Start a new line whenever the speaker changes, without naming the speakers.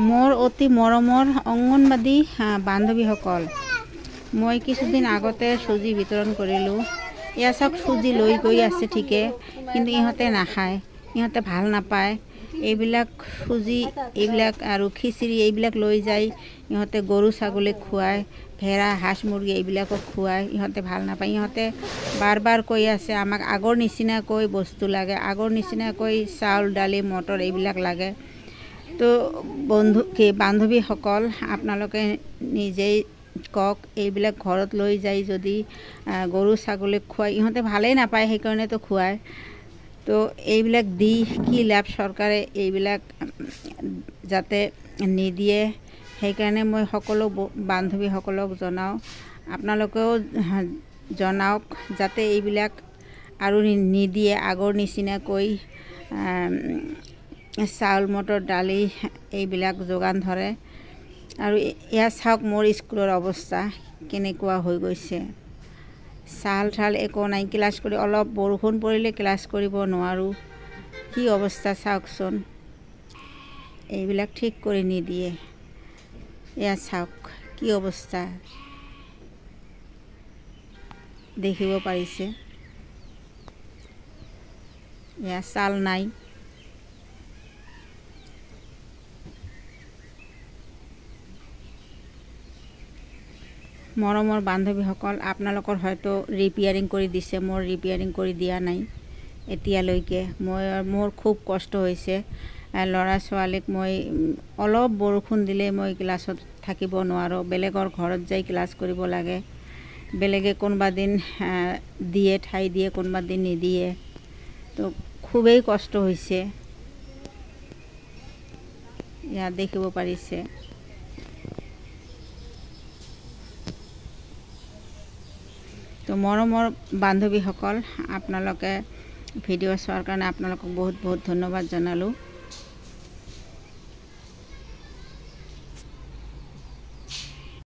মোৰ অতি মৰমৰ অংগনবাদী বান্ধৱীসকল, মই কিছুদিন আগতে চুজি বিতৰণ কৰিলোঁ। এয়া চাওক, চুজি লৈ গৈ আছে ঠিকে, কিন্তু ইহঁতে নাখায়, ইহঁতে ভাল নাপায়। এইবিলাক চুজি, এইবিলাক আৰু খিচিৰি এইবিলাক লৈ যায় ইহঁতে গৰু ছাগলীক খুৱায়, ভেড়া হাঁহ মুৰ্গী এইবিলাকক খুৱায়। ইহঁতে ভাল নাপায়। ইহঁতে বাৰ বাৰ কৈ আছে আমাক আগৰ নিচিনাকৈ বস্তু লাগে, আগৰ নিচিনাকৈ চাউল দালি মটৰ এইবিলাক লাগে। তো বান্ধৱীসকল, আপোনালোকে নিজেই কওক, এইবিলাক ঘৰত লৈ যায় যদি গৰু ছাগলীক খুৱাই, ইহঁতে ভালেই নাপায়, সেইকাৰণেতো খুৱায়। তো এইবিলাক দি কি লাভ? চৰকাৰে এইবিলাক যাতে নিদিয়ে, সেইকাৰণে মই সকলো বান্ধৱীসকলক জনাওঁ, আপোনালোকেও জনাওক যাতে এইবিলাক আৰু নিদিয়ে, আগৰ নিচিনাকৈ চাউল মটৰ দালি এইবিলাক যোগান ধৰে। আৰু এয়া চাওক, মোৰ স্কুলৰ অৱস্থা কেনেকুৱা হৈ গৈছে। চাল একো নাই, ক্লাছ কৰি অলপ বৰষুণ পৰিলে ক্লাছ কৰিব নোৱাৰোঁ। কি অৱস্থা চাওকচোন, এইবিলাক ঠিক কৰি নিদিয়ে। এয়া চাওক কি অৱস্থা, দেখিব পাৰিছে। এয়া চাল নাই। মৰমৰ বান্ধৱীসকল, আপোনালোকৰ হয়তো ৰিপেয়াৰিং কৰি দিছে, মোৰ ৰিপেয়াৰিং কৰি দিয়া নাই এতিয়ালৈকে। মোৰ খুব কষ্ট হৈছে। ল'ৰা ছোৱালীক মই অলপ বৰষুণ দিলে মই ক্লাছত থাকিব নোৱাৰোঁ, বেলেগৰ ঘৰত যাই ক্লাছ কৰিব লাগে। বেলেগে কোনোবা দিন দিয়ে, ঠাই দিয়ে, কোনোবা দিন নিদিয়ে। তো খুবেই কষ্ট হৈছে। ইয়াত দেখিব পাৰিছে। তো মৰমৰ বান্ধৱীসকল, আপোনালোকে ভিডিঅ' চোৱাৰ কাৰণে আপোনালোকক বহুত বহুত ধন্যবাদ জনালোঁ।